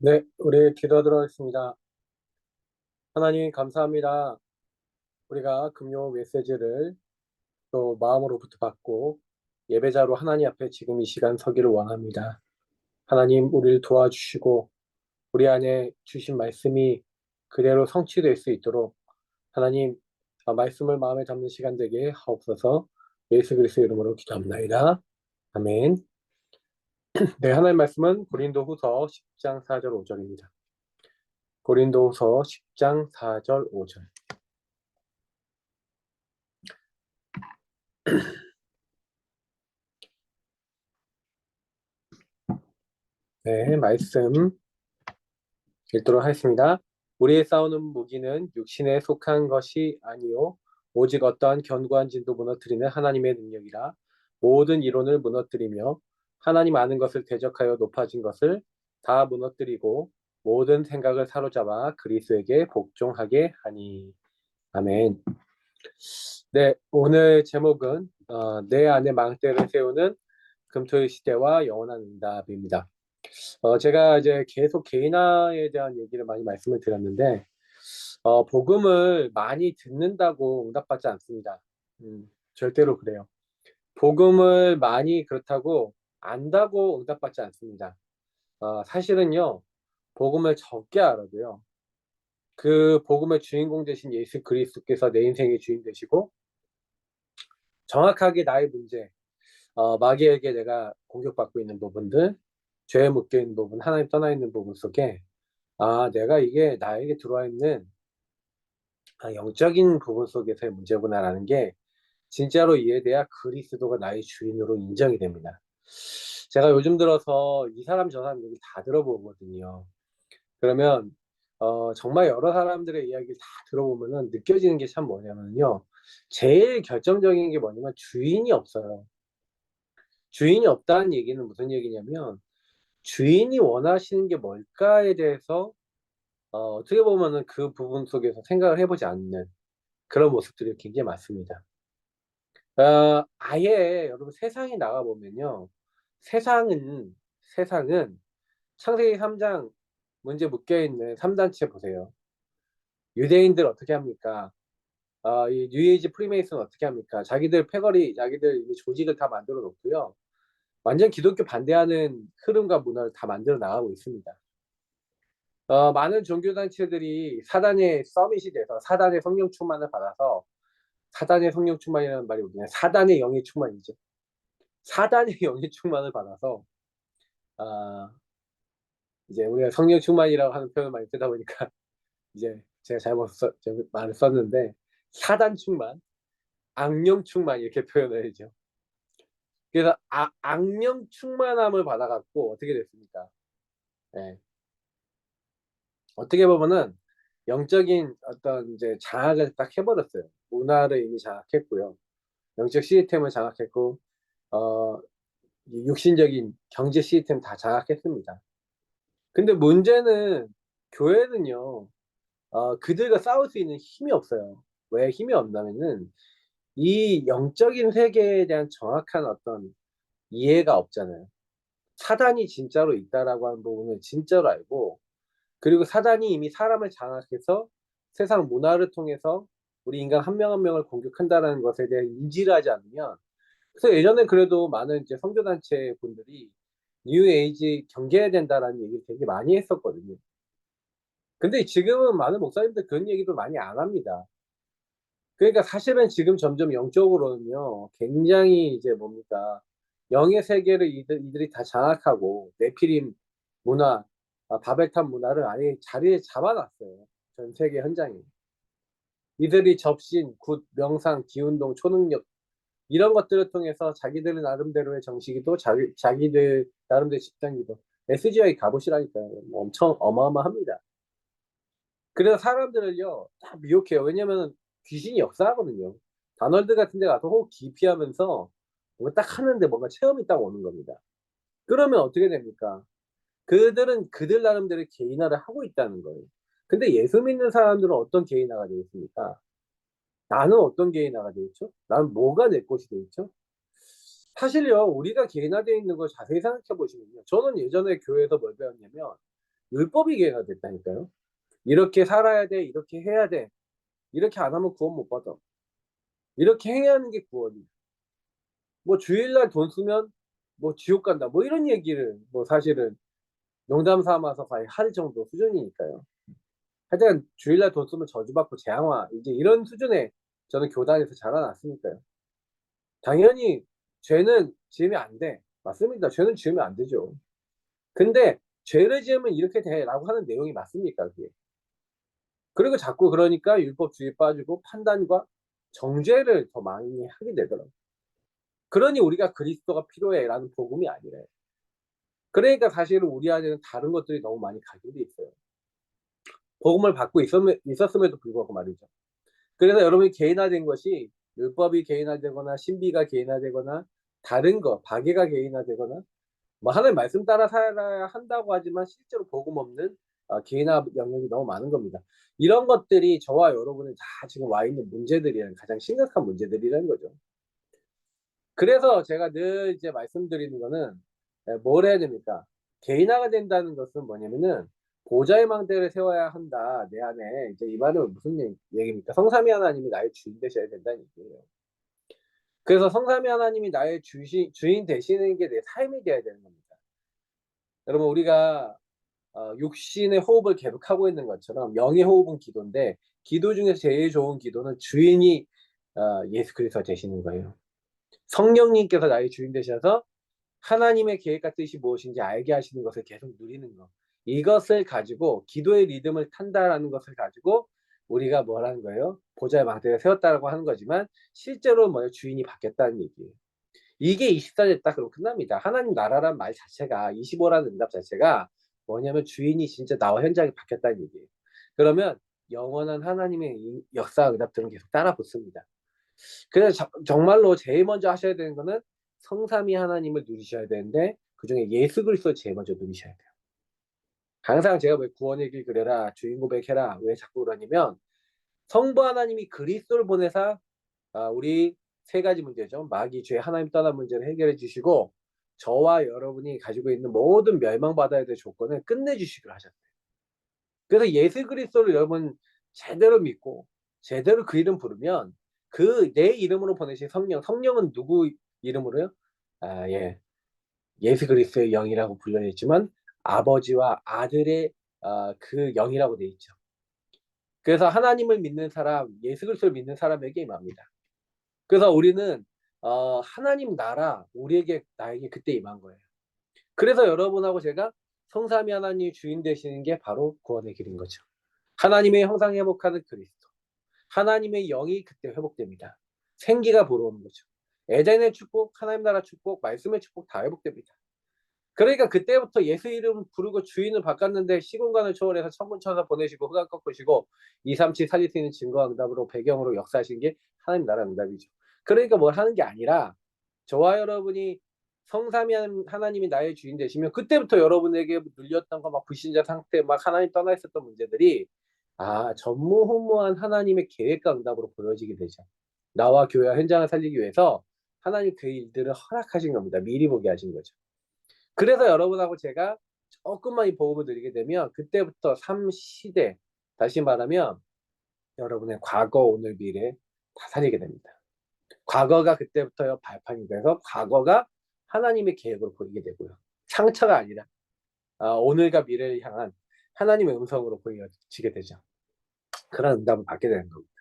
네, 우리 기도 들어가겠습니다. 하나님 감사합니다. 우리가 금요 메시지를 또 마음으로부터 받고 예배자로 하나님 앞에 지금 이 시간 서기를 원합니다. 하나님 우리를 도와주시고 우리 안에 주신 말씀이 그대로 성취될 수 있도록 하나님 말씀을 마음에 담는 시간 되게 하옵소서. 예수 그리스도의 이름으로 기도합나이다. 아멘. 네, 하나님 말씀은 고린도후서 10장 4절 5절입니다. 고린도후서 10장 4절 5절. 네, 말씀 읽도록 하겠습니다. 우리의 싸우는 무기는 육신에 속한 것이 아니요 오직 어떠한 견고한 진도 무너뜨리는 하나님의 능력이라. 모든 이론을 무너뜨리며 하나님 아는 것을 대적하여 높아진 것을 다 무너뜨리고 모든 생각을 사로잡아 그리스도에게 복종하게 하니. 아멘. 네, 오늘 제목은 내 안에 망대를 세우는 금토일 시대와 영원한 응답입니다. 제가 이제 계속 개인화에 대한 얘기를 많이 말씀을 드렸는데, 복음을 많이 듣는다고 응답받지 않습니다. 절대로 그래요. 복음을 많이 그렇다고 안다고 응답받지 않습니다. 사실은요, 복음을 적게 알아도요, 그 복음의 주인공 되신 예수 그리스도께서 내 인생의 주인 되시고, 정확하게 나의 문제, 마귀에게 내가 공격받고 있는 부분들, 죄에 묶여 있는 부분, 하나님 떠나 있는 부분 속에 내가 이게 나에게 들어와 있는 영적인 부분 속에서의 문제구나라는 게 진짜로 이해돼야 그리스도가 나의 주인으로 인정이 됩니다. 제가 요즘 들어서 이 사람 저 사람 얘기 다 들어보거든요. 그러면 정말 여러 사람들의 이야기를 다 들어보면은 느껴지는 게 참 뭐냐면요. 제일 결정적인 게 뭐냐면 주인이 없어요. 주인이 없다는 얘기는 무슨 얘기냐면 주인이 원하시는 게 뭘까에 대해서 어떻게 보면은 그 부분 속에서 생각을 해보지 않는 그런 모습들이 굉장히 많습니다. 아예 여러분 세상에 나가보면요. 세상은 창세기 3장 문제 묶여있는 3단체 보세요. 유대인들 어떻게 합니까? 이 뉴에이지 프리메이슨 어떻게 합니까? 자기들 패거리, 자기들 이미 조직을 다 만들어 놓고요. 완전 기독교 반대하는 흐름과 문화를 다 만들어 나가고 있습니다. 많은 종교단체들이 사단의 서밋이 돼서 사단의 성령 충만을 받아서 사단의 성령 충만이라는 말이 뭐냐 사단의 영의 충만이죠. 사단의 영의 충만을 받아서 아, 이제 우리가 성령 충만이라고 하는 표현을 많이 쓰다 보니까 이제 제가 제가 말을 썼는데 사단 충만, 악령 충만 이렇게 표현을 해죠. 그래서 악령 충만함을 받아갖고 어떻게 됐습니까? 네. 어떻게 보면은 영적인 어떤 이제 장악을 딱 해버렸어요. 문화를 이미 장악했고요. 영적 시스템을 장악했고, 어, 육신적인 경제 시스템 다 장악했습니다. 근데 문제는 교회는요, 그들과 싸울 수 있는 힘이 없어요. 왜 힘이 없냐면은 이 영적인 세계에 대한 정확한 어떤 이해가 없잖아요. 사단이 진짜로 있다라고 하는 부분을 진짜로 알고, 그리고 사단이 이미 사람을 장악해서 세상 문화를 통해서 우리 인간 한 명 한 명을 공격한다는 것에 대해 인지를 하지 않으면, 그래서 예전에 그래도 많은 이제 선교단체 분들이 뉴 에이지 경계해야 된다라는 얘기를 되게 많이 했었거든요. 근데 지금은 많은 목사님들 그런 얘기도 많이 안 합니다. 그러니까 사실은 지금 점점 영적으로는요, 굉장히 이제 뭡니까, 영의 세계를 이들이 다 장악하고, 네피림 문화, 바벨탑 문화를 아예 자리에 잡아놨어요. 전 세계 현장에. 이들이 접신, 굿, 명상, 기운동, 초능력, 이런 것들을 통해서 자기들 나름대로의 정식이도, 자기들 나름대로 집단기도, SGI 가보시라니까요. 엄청 어마어마합니다. 그래서 사람들을요, 다 미혹해요. 왜냐면 귀신이 역사하거든요. 다널드 같은 데 가서 호흡 깊이 하면서 뭔가 딱 하는데 뭔가 체험이 딱 오는 겁니다. 그러면 어떻게 됩니까? 그들은 그들 나름대로 개인화를 하고 있다는 거예요. 근데 예수 믿는 사람들은 어떤 개인화가 되어 있습니까? 나는 어떤 개인화가 되어 있죠? 나는 뭐가 내 것이 되어 있죠? 사실요, 우리가 개인화되어 있는 걸 자세히 생각해 보시면요. 저는 예전에 교회에서 뭘 배웠냐면, 율법이 개인화됐다니까요. 이렇게 살아야 돼, 이렇게 해야 돼, 이렇게 안 하면 구원 못 받아, 이렇게 해야 하는 게 구원이야. 뭐 주일날 돈 쓰면 뭐 지옥 간다, 뭐 이런 얘기를 뭐 사실은 농담 삼아서 거의 할 정도 수준이니까요. 하여튼 주일날 돈 쓰면 저주받고 재앙화, 이제 이런 수준의 저는 교단에서 자라났으니까요. 당연히 죄는 지으면 안 돼. 맞습니다. 죄는 지으면 안 되죠. 근데 죄를 지으면 이렇게 돼라고 하는 내용이 맞습니까, 그게? 그리고 자꾸 그러니까 율법주의에 빠지고 판단과 정죄를 더 많이 하게 되더라고요. 그러니 우리가 그리스도가 필요해라는 복음이 아니래. 그러니까 사실은 우리 안에는 다른 것들이 너무 많이 각인돼 있어요. 복음을 받고 있었음에도 불구하고 말이죠. 그래서 여러분이 개인화된 것이 율법이 개인화되거나 신비가 개인화되거나 다른 거, 박애가 개인화되거나 뭐 하나님 말씀 따라 살아야 한다고 하지만 실제로 복음 없는 개인화 영역이 너무 많은 겁니다. 이런 것들이 저와 여러분은 다 지금 와 있는 문제들이라는, 가장 심각한 문제들이라는 거죠. 그래서 제가 늘 이제 말씀드리는 거는 뭘 해야 됩니까? 개인화가 된다는 것은 뭐냐면은 보좌의 망대를 세워야 한다. 내 안에 이제 이 말은 무슨 얘기입니까? 성삼위 하나님이 나의 주인 되셔야 된다는 얘기예요. 그래서 성삼위 하나님이 나의 주인 되시는 게 내 삶이 돼야 되는 겁니다. 여러분 우리가 육신의 호흡을 계속하고 있는 것처럼 영의 호흡은 기도인데, 기도 중에서 제일 좋은 기도는 주인이 예수 그리스도 되시는 거예요. 성령님께서 나의 주인 되셔서 하나님의 계획과 뜻이 무엇인지 알게 하시는 것을 계속 누리는 것. 이것을 가지고 기도의 리듬을 탄다라는 것을 가지고 우리가 뭐라는 거예요? 보좌의 망대를 세웠다라고 하는 거지만 실제로 뭐예요? 주인이 바뀌었다는 얘기예요. 이게 24 됐다 그러면 끝납니다. 하나님 나라란 말 자체가, 25라는 응답 자체가 뭐냐면 주인이 진짜 나와 현장이 바뀌었다는 얘기예요. 그러면 영원한 하나님의 역사 응답들은 계속 따라 붙습니다. 그래서 정말로 제일 먼저 하셔야 되는 거는 성삼위 하나님을 누리셔야 되는데, 그중에 예수 그리스도 제일 먼저 누리셔야 돼요. 항상 제가 왜 구원의 길 그려라, 주인 고백해라, 왜 자꾸 그러냐면 성부 하나님이 그리스도를 보내사 우리 세 가지 문제죠. 마귀, 죄, 하나님 떠난 문제를 해결해 주시고 저와 여러분이 가지고 있는 모든 멸망받아야 될 조건을 끝내주시기로 하셨어요. 그래서 예수 그리스도를 여러분 제대로 믿고 제대로 그 이름 부르면 그 내 이름으로 보내신 성령은 누구 이름으로요? 예, 예수 그리스도의 영이라고 불려 있지만 아버지와 아들의 그 영이라고 돼 있죠. 그래서 하나님을 믿는 사람, 예수 그리스도를 믿는 사람에게 임합니다. 그래서 우리는 하나님 나라 우리에게, 나에게 그때 임한 거예요. 그래서 여러분하고 제가 성삼위 하나님 주인 되시는 게 바로 구원의 길인 거죠. 하나님의 형상 회복하는 그리스도, 하나님의 영이 그때 회복됩니다. 생기가 불어오는 거죠. 에덴의 축복, 하나님 나라 축복, 말씀의 축복 다 회복됩니다. 그러니까 그때부터 예수 이름 부르고 주인을 바꿨는데 시공간을 초월해서 천군 천사 보내시고 흑암 꺾으시고 237 살릴 수 있는 증거와 응답으로 배경으로 역사하신 게 하나님 나라 응답이죠. 그러니까 뭘 하는 게 아니라 저와 여러분이 성삼위 하나님이 나의 주인 되시면 그때부터 여러분에게 눌렸던 거, 막 불신자 상태, 막 하나님 떠나 있었던 문제들이 전무후무한 하나님의 계획과 응답으로 보여지게 되죠. 나와 교회와 현장을 살리기 위해서 하나님 그 일들을 허락하신 겁니다. 미리 보게 하신 거죠. 그래서 여러분하고 제가 조금만 이 복음을 드리게 되면 그때부터 3시대, 다시 말하면 여러분의 과거, 오늘, 미래 다 살리게 됩니다. 과거가 그때부터 발판이 돼서 과거가 하나님의 계획으로 보이게 되고요. 상처가 아니라 오늘과 미래를 향한 하나님의 음성으로 보여지게 되죠. 그런 응답을 받게 되는 겁니다.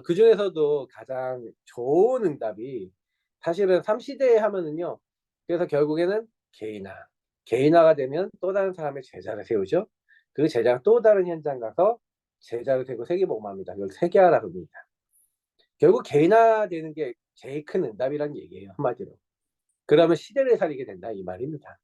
그 중에서도 가장 좋은 응답이 사실은 3시대에 하면은요. 그래서 결국에는 개인화가 되면 또 다른 사람의 제자를 세우죠. 그 제자가 또 다른 현장 가서 제자를 세우고 세계복음합니다. 이걸 세계화라고 합니다. 결국 개인화되는 게 제일 큰 응답이라는 얘기예요. 한마디로. 그러면 시대를 살리게 된다 이 말입니다.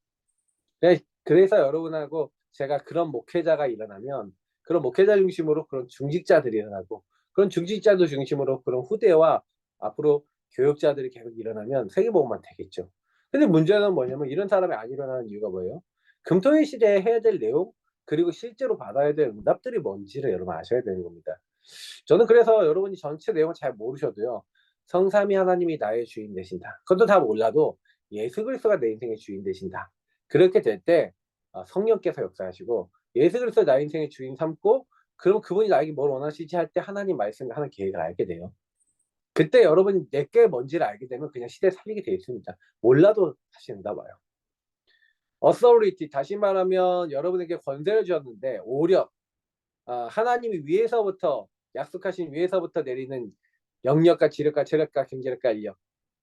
그래서 여러분하고 제가 그런 목회자가 일어나면 그런 목회자 중심으로 그런 중직자들이 일어나고, 그런 중직자들 중심으로 그런 후대와 앞으로 교육자들이 계속 일어나면 세계복음만 되겠죠. 근데 문제는 뭐냐면 이런 사람이 안 일어나는 이유가 뭐예요? 금토일 시대에 해야 될 내용, 그리고 실제로 받아야 될 응답들이 뭔지를 여러분 아셔야 되는 겁니다. 저는 그래서 여러분이 전체 내용을 잘 모르셔도요, 성삼위 하나님이 나의 주인 되신다, 그것도 다 몰라도 예수 그리스도가 내 인생의 주인 되신다, 그렇게 될 때 성령께서 역사하시고 예수 그리스도 나의 인생의 주인 삼고 그럼 그분이 나에게 뭘 원하시지 할 때 하나님 말씀을 하는 계획을 알게 돼요. 그때 여러분이 내게 뭔지를 알게 되면 그냥 시대에 살리게 돼 있습니다. 몰라도 사실은가 봐요. authority 다시 말하면 여러분에게 권세를 주었는데 오력 하나님이 위에서부터 약속하신 위에서부터 내리는 영력과 지력과 체력과 경제력과 인력.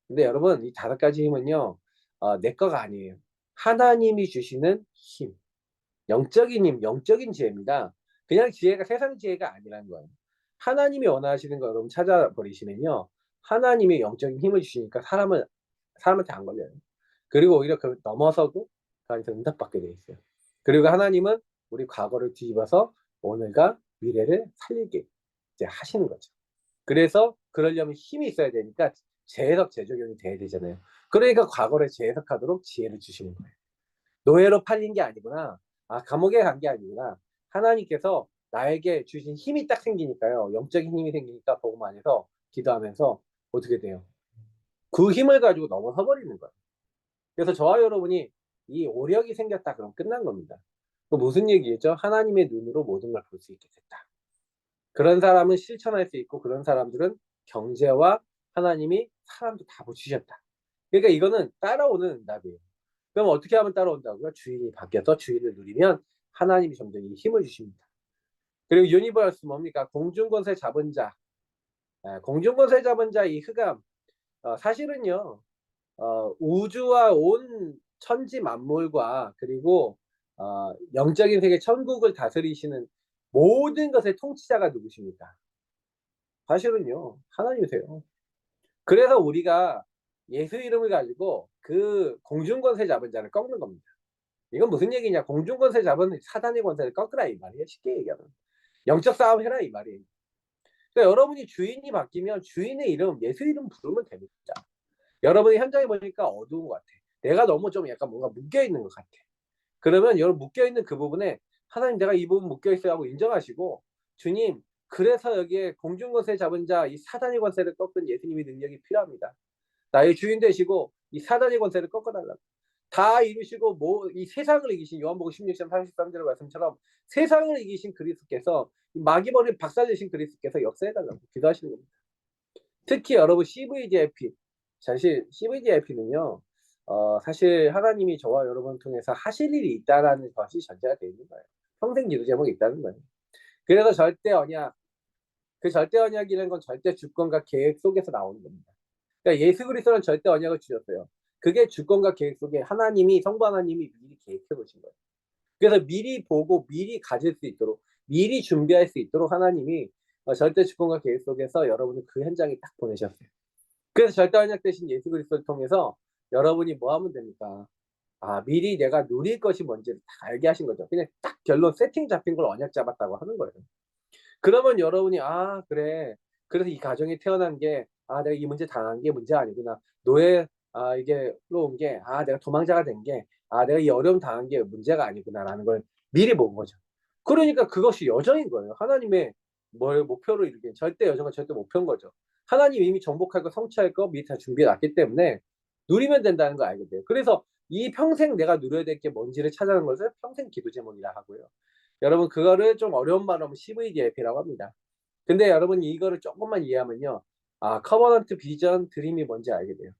근데 여러분 이 5가지 힘은요 내 거가 아니에요. 하나님이 주시는 힘. 영적인 힘, 영적인 지혜입니다. 그냥 지혜가 세상 지혜가 아니라는 거예요. 하나님이 원하시는 거 여러분 찾아버리시면요. 하나님이 영적인 힘을 주시니까 사람한테 안 걸려요. 그리고 오히려 그 넘어서고 그 안에서 응답받게 돼 있어요. 그리고 하나님은 우리 과거를 뒤집어서 오늘과 미래를 살리게 이제 하시는 거죠. 그래서 그러려면 힘이 있어야 되니까 재해석 재적용이 돼야 되잖아요. 그러니까 과거를 재해석하도록 지혜를 주시는 거예요. 노예로 팔린 게 아니구나. 감옥에 간 게 아니구나. 하나님께서 나에게 주신 힘이 딱 생기니까요. 영적인 힘이 생기니까 복음 안에서 기도하면서 어떻게 돼요? 그 힘을 가지고 넘어서 버리는 거예요. 그래서 저와 여러분이 이 오력이 생겼다 그러면 끝난 겁니다. 그 무슨 얘기겠죠? 하나님의 눈으로 모든 걸 볼 수 있게 됐다. 그런 사람은 실천할 수 있고 그런 사람들은 경제와 하나님이 사람도 다 붙이셨다. 그러니까 이거는 따라오는 응답이에요. 그럼 어떻게 하면 따라온다고요? 주인이 바뀌어서 주인을 누리면 하나님이 점점 이 힘을 주십니다. 그리고 유니버스 뭡니까? 공중권세 잡은 자. 공중권세 잡은 자 이 흑암. 사실은요. 우주와 온 천지 만물과 그리고 영적인 세계 천국을 다스리시는 모든 것의 통치자가 누구십니까? 사실은요. 하나님이세요. 그래서 우리가 예수 이름을 가지고 그 공중권세 잡은 자를 꺾는 겁니다. 이건 무슨 얘기냐? 공중권세 잡은 사단의 권세를 꺾으라 이 말이에요. 쉽게 얘기하면. 영적 싸움 해라 이 말이에요. 그러니까 여러분이 주인이 바뀌면 주인의 이름, 예수 이름 부르면 됩니다. 여러분이 현장에 보니까 어두운 것 같아. 내가 너무 좀 약간 뭔가 묶여있는 것 같아. 그러면 여러분 묶여있는 그 부분에 하나님 내가 이 부분 묶여있어요 하고 인정하시고 주님 그래서 여기에 공중권세 잡은 자 이 사단의 권세를 꺾은 예수님의 능력이 필요합니다. 나의 주인 되시고 이 사단의 권세를 꺾어달라고. 다 이루시고 뭐 이 세상을 이기신 요한복음 16장 33절 말씀처럼 세상을 이기신 그리스도께서 마귀머리를 박살내신 그리스도께서 역사해달라고 기도하시는 겁니다. 특히 여러분 CVDIP 사실 CVDIP는요 사실 하나님이 저와 여러분을 통해서 하실 일이 있다라는 것이 전제가 되어 있는 거예요. 평생 기도 제목이 있다는 거예요. 그래서 절대 언약 그 절대 언약이라는 건 절대 주권과 계획 속에서 나오는 겁니다. 그러니까 예수 그리스도는 절대 언약을 주셨어요. 그게 주권과 계획 속에 하나님이 성부 하나님이 미리 계획해 놓으신 거예요. 그래서 미리 보고 미리 가질 수 있도록 미리 준비할 수 있도록 하나님이 절대 주권과 계획 속에서 여러분을 그 현장에 딱 보내셨어요. 그래서 절대 언약 대신 예수 그리스도를 통해서 여러분이 뭐 하면 됩니까? 미리 내가 누릴 것이 뭔지를 다 알게 하신 거죠. 그냥 딱 결론 세팅 잡힌 걸 언약 잡았다고 하는 거예요. 그러면 여러분이 그래. 그래서 이 가정이 태어난 게 내가 이 문제 당한 게 문제가 아니구나. 노예 이게 끌어온 게 내가 도망자가 된 게 내가 이 어려움 당한 게 문제가 아니구나라는 걸 미리 본 거죠. 그러니까 그것이 여정인 거예요. 하나님의 목표를 이루긴 절대 여정은 절대 목표인 거죠. 하나님이 이미 정복할 거 성취할 거 미리 다 준비해 놨기 때문에 누리면 된다는 걸 알게 돼요. 그래서 이 평생 내가 누려야 될 게 뭔지를 찾아내는 것을 평생 기도 제목이라 하고요. 여러분 그거를 좀 어려운 말로 하면 CVDIP라고 합니다. 근데 여러분이 이거를 조금만 이해하면요. 커버넌트 비전 드림이 뭔지 알게 돼요.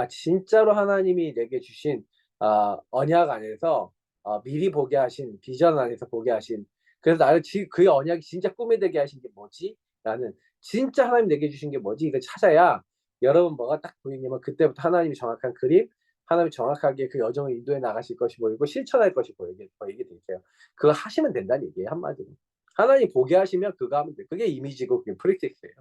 진짜로 하나님이 내게 주신 언약 안에서 미리 보게 하신 비전 안에서 보게 하신 그래서 나를 그 언약이 진짜 꿈에 되게 하신 게 뭐지? 라는 진짜 하나님 내게 주신 게 뭐지? 이걸 찾아야 여러분 뭐가 딱 보이냐면 그때부터 하나님이 정확한 그림 하나님이 정확하게 그 여정을 인도해 나가실 것이 보이고 실천할 것이 보이게 돼 있어요. 그거 하시면 된다는 얘기예요 한마디로. 하나님 보게 하시면 그거 하면 돼. 그게 이미지고 그게 프랙티스예요.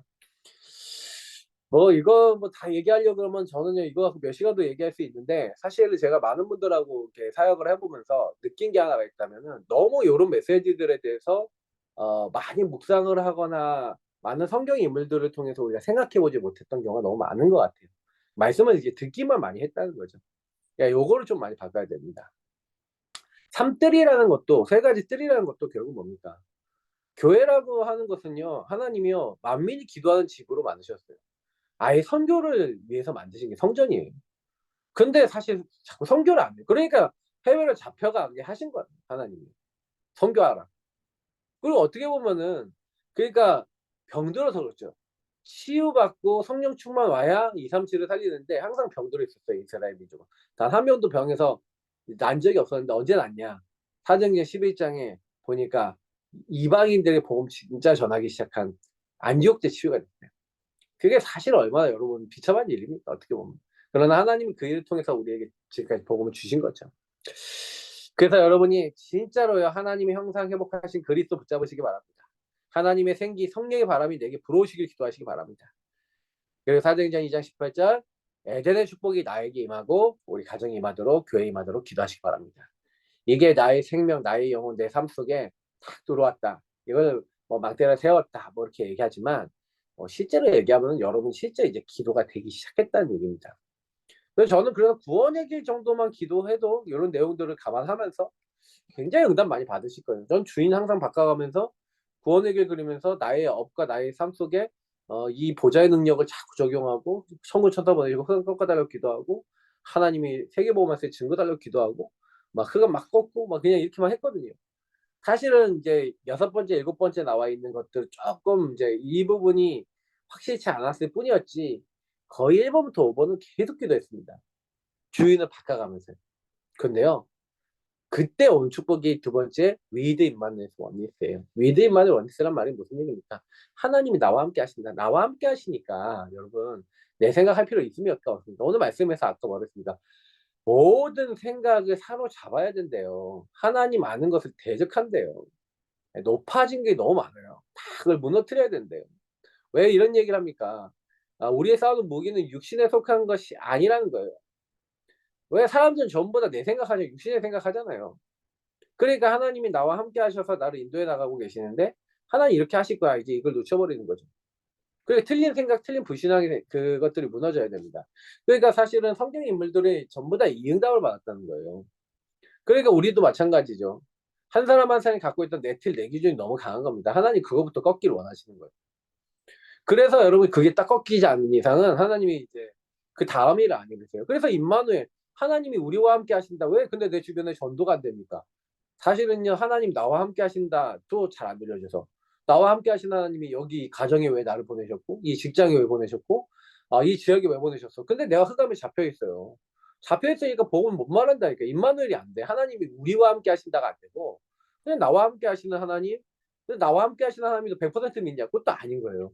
이거 다 얘기하려고 그러면 저는요 이거 갖고 몇 시간도 얘기할 수 있는데 사실 제가 많은 분들하고 이렇게 사역을 해보면서 느낀 게 하나가 있다면은 너무 요런 메시지들에 대해서 많이 묵상을 하거나 많은 성경 인물들을 통해서 우리가 생각해 보지 못했던 경우가 너무 많은 것 같아요. 말씀을 이제 듣기만 많이 했다는 거죠. 요거를 좀 많이 바꿔야 됩니다. 3뜰이라는 것도 3가지 뜰이라는 것도 결국 뭡니까? 교회라고 하는 것은요 하나님이요 만민이 기도하는 집으로 만드셨어요. 아예 선교를 위해서 만드신 게 성전이에요. 근데 사실 자꾸 선교를 안 해요. 그러니까 해외로 잡혀가게 하신 거예요, 하나님이. "선교하라." 그리고 어떻게 보면은 그러니까 병들어서 그렇죠. 치유받고 성령 충만 와야 2-3 7을 살리는데 항상 병들어 있었어요, 이스라엘 민족은. 단 한 명도 병에서 난 적이 없었는데 언제 났냐. 사도행전 11장에 보니까 이방인들의 복음 진짜 전하기 시작한 안디옥 때 치유가 됐대요. 그게 사실 얼마나 여러분 비참한 일입니까, 어떻게 보면. 그러나 하나님이 그 일을 통해서 우리에게 지금까지 복음을 주신 거죠. 그래서 여러분이 진짜로요, 하나님의 형상 회복하신 그리스도 붙잡으시기 바랍니다. 하나님의 생기 성령의 바람이 내게 불어오시길 기도하시기 바랍니다. 그리고 사도행전 2장 18절 에덴의 축복이 나에게 임하고 우리 가정에 임하도록 교회에 임하도록 기도하시기 바랍니다. 이게 나의 생명, 나의 영혼, 내 삶 속에 탁 들어왔다. 이걸 뭐 망대를 세웠다. 뭐 이렇게 얘기하지만 실제로 얘기하면 여러분 실제 이제 기도가 되기 시작했다는 얘기입니다. 그래서 저는 그래서 구원의 길 정도만 기도해도 이런 내용들을 감안하면서 굉장히 응답 많이 받으실 거예요. 전 주인 항상 바꿔가면서 구원의 길 그리면서 나의 업과 나의 삶 속에 이 보좌의 능력을 자꾸 적용하고 천국 쳐다보내시고 흑암 꺾어달라고 기도하고 하나님이 세계보험학세 증거 달라고 기도하고 막 흑암 막 꺾고 막 그냥 이렇게만 했거든요. 사실은 이제 6번째, 7번째 나와 있는 것들 조금 이제 이 부분이 확실치 않았을 뿐이었지 거의 1번부터 5번은 계속 기도했습니다. 주인을 바꿔가면서요. 근데요. 그때 온 축복이 두 번째 with 임마누엘 원리스예요. with 임마누엘 원리스란 말이 무슨 얘기입니까? 하나님이 나와 함께 하신다. 나와 함께 하시니까 여러분 내 생각할 필요 있습니까? 없습니까? 오늘 말씀에서 아까 말했습니다. 모든 생각을 사로잡아야 된대요. 하나님 아는 것을 대적한대요. 높아진 게 너무 많아요. 다 그걸 무너뜨려야 된대요. 왜 이런 얘기를 합니까? 우리의 싸우는 무기는 육신에 속한 것이 아니라는 거예요. 왜 사람들은 전부 다 내 생각하냐 육신의 생각하잖아요. 그러니까 하나님이 나와 함께 하셔서 나를 인도해 나가고 계시는데 하나님 이렇게 하실 거야. 이제 이걸 놓쳐버리는 거죠. 그러니까 틀린 생각, 틀린 불신앙의 그것들이 무너져야 됩니다. 그러니까 사실은 성경 인물들이 전부 다 이 응답을 받았다는 거예요. 그러니까 우리도 마찬가지죠. 한 사람 한 사람이 갖고 있던 내 틀, 내 기준이 너무 강한 겁니다. 하나님 그거부터 꺾기를 원하시는 거예요. 그래서 여러분 그게 딱 꺾이지 않는 이상은 하나님이 이제 그다음 일을 안 이루세요. 그래서 임마누엘 하나님이 우리와 함께 하신다. 왜 근데 내 주변에 전도가 안 됩니까? 사실은요, 하나님 나와 함께 하신다도 잘 안 들려져서 나와 함께 하신 하나님이 여기 가정에 왜 나를 보내셨고 이 직장에 왜 보내셨고 이 지역에 왜 보내셨어. 근데 내가 흑암에 잡혀 있어요. 잡혀 있으니까 복음을 못 말한다니까. 임마누엘이 안 돼. 하나님이 우리와 함께 하신다가 안 되고 그냥 나와 함께 하시는 하나님. 근데 나와 함께 하시는 하나님도 100% 믿냐? 그것도 아닌 거예요.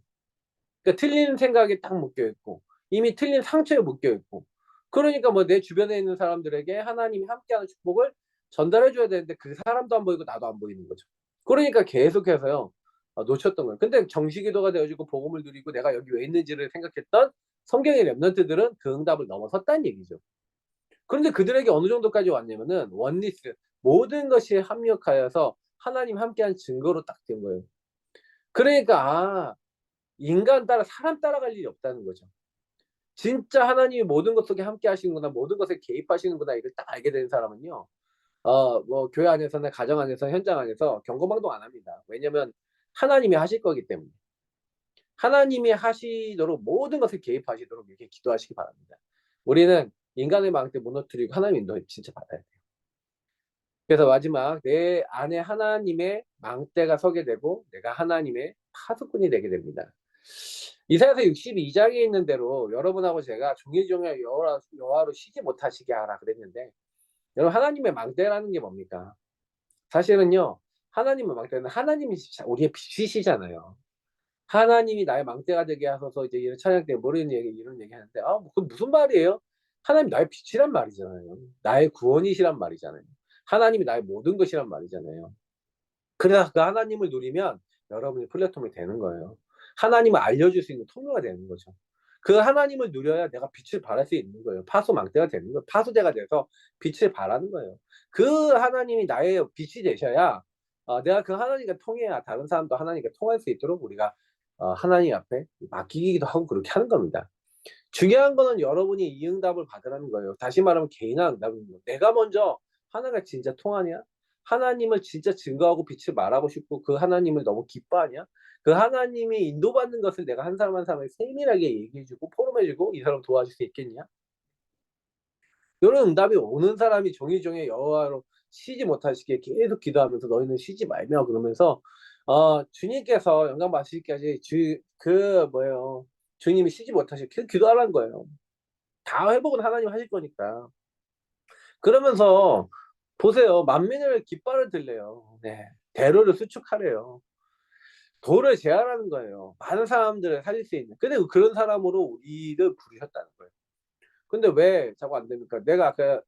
그러니까 틀린 생각에 딱 묶여 있고 이미 틀린 상처에 묶여 있고 그러니까 뭐 내 주변에 있는 사람들에게 하나님이 함께하는 축복을 전달해 줘야 되는데 그 사람도 안 보이고 나도 안 보이는 거죠. 그러니까 계속해서요 놓쳤던 거예요. 근데 정시기도가 되어지고 복음을 누리고 내가 여기 왜 있는지를 생각했던 성경의 렘넌트들은 그 응답을 넘어섰다는 얘기죠. 그런데 그들에게 어느 정도까지 왔냐면은 원리스 모든 것이 합력하여서 하나님 함께한 증거로 딱 된 거예요. 그러니까 인간 따라 사람 따라갈 일이 없다는 거죠. 진짜 하나님이 모든 것 속에 함께 하시는구나, 모든 것에 개입하시는구나 이걸 딱 알게 된 사람은요. 뭐 교회 안에서나 가정 안에서 현장 안에서 경거망동 안 합니다. 왜냐면 하나님이 하실 거기 때문에. 하나님이 하시도록 모든 것을 개입하시도록 이렇게 기도하시기 바랍니다. 우리는 인간의 망대 무너뜨리고 하나님 인도 진짜 받아야 돼요. 그래서 마지막 내 안에 하나님의 망대가 서게 되고 내가 하나님의 파수꾼이 되게 됩니다. 이사야서 62장에 있는 대로 여러분하고 제가 종일종일 여호와로 쉬지 못하시게 하라 그랬는데 여러분 하나님의 망대라는 게 뭡니까? 사실은요. 하나님의 망대는 하나님이 우리의 빛이시잖아요. 하나님이 나의 망대가 되게 하소서 이제 이런 찬양 때 모르는 얘기 이런 얘기 하는데 뭐 그 무슨 말이에요? 하나님 나의 빛이란 말이잖아요. 나의 구원이시란 말이잖아요. 하나님이 나의 모든 것이란 말이잖아요. 그래서 그 하나님을 누리면 여러분이 플랫폼이 되는 거예요. 하나님을 알려줄 수 있는 통로가 되는 거죠. 그 하나님을 누려야 내가 빛을 발할 수 있는 거예요. 파수망대가 되는 거예요. 파수대가 돼서 빛을 발하는 거예요. 그 하나님이 나의 빛이 되셔야 내가 그 하나님과 통해야 다른 사람도 하나님과 통할 수 있도록 우리가 하나님 앞에 맡기기도 하고 그렇게 하는 겁니다. 중요한 거는 여러분이 이 응답을 받으라는 거예요. 다시 말하면 개인화 응답입니다. 내가 먼저 하나가 진짜 통하냐? 하나님을 진짜 증거하고 빛을 말하고 싶고 그 하나님을 너무 기뻐하냐? 그 하나님이 인도받는 것을 내가 한 사람 한 사람에게 세밀하게 얘기해 주고 포럼해 주고 이 사람 도와줄 수 있겠냐? 이런 응답이 오는 사람이 종일종일 여호와로 쉬지 못하시게 계속 기도하면서 너희는 쉬지 말며 그러면서 주님께서 영광 받으시기까지 주님이 쉬지 못하시게 계속 기도하라는 거예요. 다 회복은 하나님 하실 거니까. 그러면서 보세요. 만민을 깃발을 들래요. 네. 대로를 수축하래요. 도를 제하라는 거예요. 많은 사람들을 살릴 수 있는. 근데 그런 사람으로 우리를 부르셨다는 거예요. 근데 왜 자꾸 안 됩니까? 내가 아까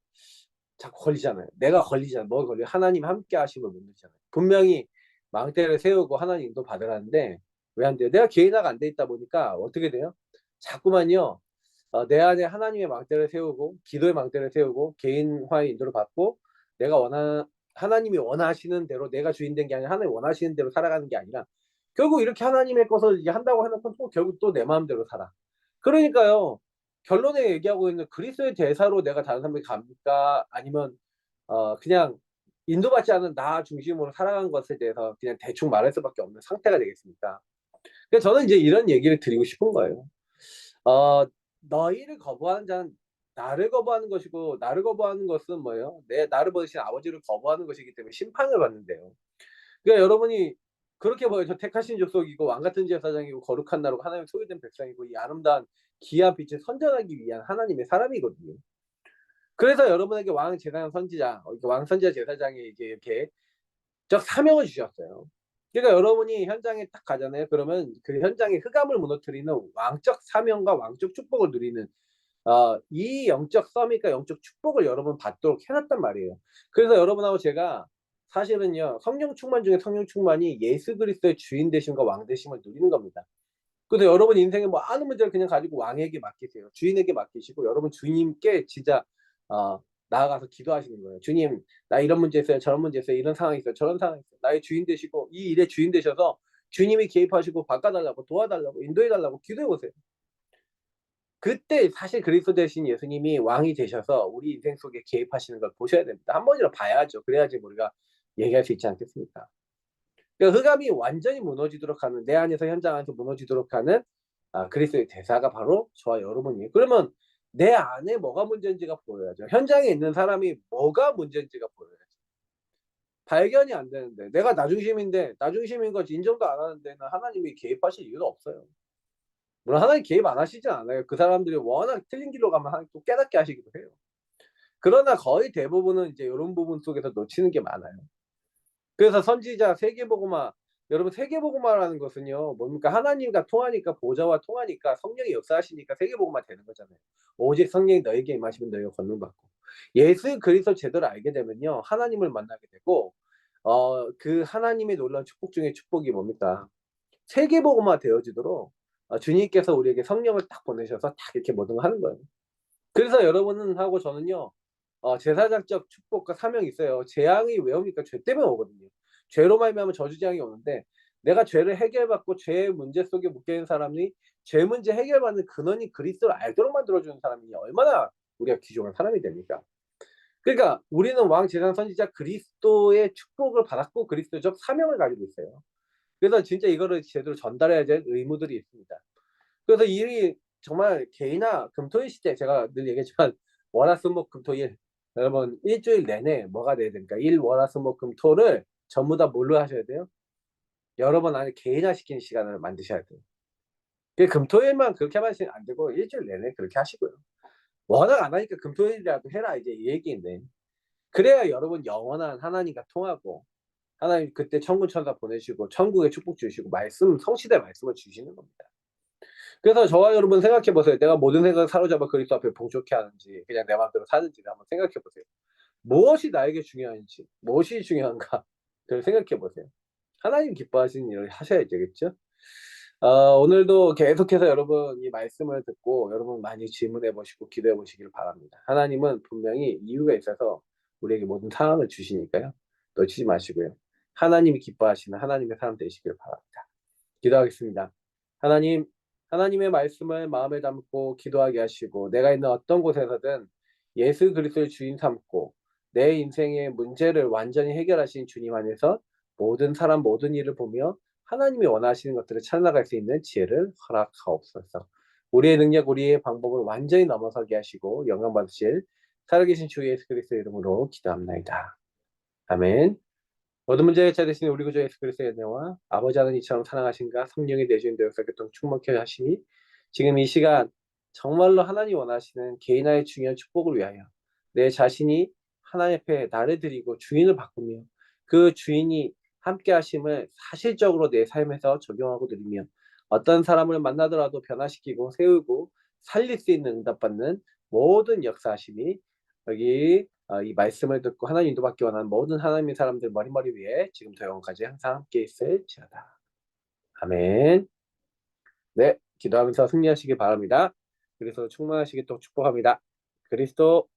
자꾸 걸리잖아요. 내가 걸리잖아요. 뭐가 걸려요? 하나님 함께 하심을 못 누리잖아요. 분명히 망대를 세우고 하나님 인도 받으라는데 왜 안 돼요? 내가 개인화가 안 돼 있다 보니까 어떻게 돼요? 자꾸만요. 내 안에 하나님의 망대를 세우고 기도의 망대를 세우고 개인화의 인도를 받고 내가 하나님이 원하시는 대로 내가 주인 된 게 아니라 하나님이 원하시는 대로 살아가는 게 아니라 결국 이렇게 하나님의 것을 이제 한다고 해놓고 또 결국 또 내 마음대로 살아. 그러니까요. 결론에 얘기하고 있는 그리스도의 대사로 내가 다른 사람에게 갑니까? 아니면 그냥 인도받지 않은 나 중심으로 살아간 것에 대해서 그냥 대충 말할 수밖에 없는 상태가 되겠습니까? 그래서 저는 이제 이런 얘기를 드리고 싶은 거예요. 어 너희를 거부하는 자는 나를 거부하는 것이고 나를 거부하는 것은 뭐예요? 나를 버리신 아버지를 거부하는 것이기 때문에 심판을 받는대요. 그러니까 여러분이 그렇게 보여요. 저 택하신 족속이고 왕 같은 제사장이고 거룩한 나라고 하나님의 소유된 백성이고 이 아름다운 귀한 빛을 선전하기 위한 하나님의 사람이거든요. 그래서 여러분에게 왕 제사장 선지자 왕 선지자 제사장이 이렇게 적 사명을 주셨어요. 그러니까 여러분이 현장에 딱 가잖아요. 그러면 그 현장의 흑암을 무너뜨리는 왕적 사명과 왕적 축복을 누리는 이 영적 서밋과 영적 축복을 여러분 받도록 해 놨단 말이에요. 그래서 여러분하고 제가 사실은요. 성령 충만 중에 성령 충만이 예수 그리스도의 주인 되심과 왕 되심을 누리는 겁니다. 그래서 여러분 인생의 뭐 아는 문제를 그냥 가지고 왕에게 맡기세요. 주인에게 맡기시고 여러분 주님께 진짜 어 나아가서 기도하시는 거예요. "주님 나 이런 문제 있어요. 저런 문제 있어요. 이런 상황이 있어요. 저런 상황이 있어요." 나의 주인 되시고 이 일의 주인 되셔서 주님이 개입하시고 바꿔 달라고 도와달라고 인도해 달라고 기도해 보세요. 그때 사실 그리스도 되신 예수님이 왕이 되셔서 우리 인생 속에 개입하시는 걸 보셔야 됩니다. 한 번이라도 봐야죠. 그래야지 우리가 얘기할 수 있지 않겠습니까? 그러니까 흑암이 완전히 무너지도록 하는 내 안에서 현장 안에서 무너지도록 하는 그리스도의 대사가 바로 저와 여러분이에요. 그러면 내 안에 뭐가 문제인지가 보여야죠. 현장에 있는 사람이 뭐가 문제인지가 보여야죠. 발견이 안 되는데 내가 나 중심인데 나 중심인 거 인정도 안 하는 데는 하나님이 개입하실 이유가 없어요. 물론 하나님 개입 안 하시진 않아요. 그 사람들이 워낙 틀린 길로 가면 하나님 또 깨닫게 하시기도 해요. 그러나 거의 대부분은 이제 요런 부분 속에서 놓치는 게 많아요. 그래서 선지자 세계복음화 여러분 세계복음화라는 것은요. 뭡니까? 하나님과 통하니까 보좌와 통하니까 성령이 역사하시니까 세계복음화 되는 거잖아요. 오직 성령이 너에게 임하시면 너희가 권능받고. 예수 그리스도 제대로 알게 되면요. 하나님을 만나게 되고 그 하나님의 놀라운 축복 중에 축복이 뭡니까? 세계복음화 되어지도록 주님께서 우리에게 성령을 딱 보내셔서 딱 이렇게 모든 걸 하는 거예요. 그래서 여러분은 하고 저는요. 제사장적 축복과 사명이 있어요. 재앙이 왜 옵니까? 죄 때문에 오거든요. 죄로 말미암아 저주재앙이 오는데 내가 죄를 해결받고 죄의 문제 속에 묶여 있는 사람이 죄 문제 해결받는 근원이 그리스도를 알도록 만들어 주는 사람이 얼마나 우리가 귀중한 사람이 됩니까? 그러니까 우리는 왕 제사장 선지자 그리스도의 축복을 받았고 그리스도적 사명을 가지고 있어요. 그래서 진짜 이거를 제대로 전달해야 될 의무들이 있습니다. 그래서 일이 정말 개인화 금토일 시대 제가 늘 얘기했지만 월화수목금토일 여러분 일 주일 내내 뭐가 돼야 됩니까? 일 월화수목금토를 전부 다 뭘로 하셔야 돼요? 여러분 안에 개인화시키는 시간을 만드셔야 돼요. 그 금토일만 그렇게 하시면 안 되고 일 주일 내내 그렇게 하시고요. 워낙 안 하니까 금토일이라도 해라 이제 이 얘기인데 그래야 여러분 영원한 하나님과 통하고 하나님 그때 천군 천사 보내시고 천국의 축복 주시고 말씀 성취될 말씀을 주시는 겁니다. 그래서 저와 여러분 생각해 보세요. 내가 모든 생각을 사로잡아 그리스도 앞에 봉족해 하는지 그냥 내 마음대로 사는지를 한번 생각해 보세요. 무엇이 나에게 중요한지 무엇이 중요한가 를 생각해 보세요. 하나님 기뻐하시는 일을 하셔야 되겠죠. 오늘도 계속해서 여러분 이 말씀을 듣고 여러분 많이 질문해 보시고 기도해 보시기를 바랍니다. 하나님은 분명히 이유가 있어서 우리에게 모든 상황을 주시니까요. 놓치지 마시고요. 하나님이 기뻐하시는 하나님의 사람 되시기를 바랍니다. 기도하겠습니다. 하나님, 하나님의 말씀을 마음에 담고 기도하게 하시고 내가 있는 어떤 곳에서든 예수 그리스도를 주인 삼고 내 인생의 문제를 완전히 해결하신 주님 안에서 모든 사람 모든 일을 보며 하나님이 원하시는 것들을 찾아나갈 수 있는 지혜를 허락하옵소서. 우리의 능력, 우리의 방법을 완전히 넘어서게 하시고 영광 받으실 살아계신 주 예수 그리스도의 이름으로 기도합나이다. 아멘. 모든 문제를 해결되시는 우리 구주 예수 그리스도의 은혜와 아버지 하나님 이처럼 사랑하신가 성령의 내주인 되어서 교통 충만케 하시니 지금 이 시간 정말로 하나님 원하시는 개인화의 중요한 축복을 위하여 내 자신이 하나님 앞에 나를 드리고 주인을 바꾸며 그 주인이 함께 하심을 사실적으로 내 삶에서 적용하고 드리며 어떤 사람을 만나더라도 변화시키고 세우고 살릴 수 있는 응답받는 모든 역사하심이 여기 이 말씀을 듣고 하나님 인도받기 원하는 모든 하나님의 사람들 머리머리 위에 지금부터 영원까지 항상 함께 있을지어다. 아멘. 네, 기도하면서 승리하시기 바랍니다. 그래서 충만하시기 또 축복합니다. 그리스도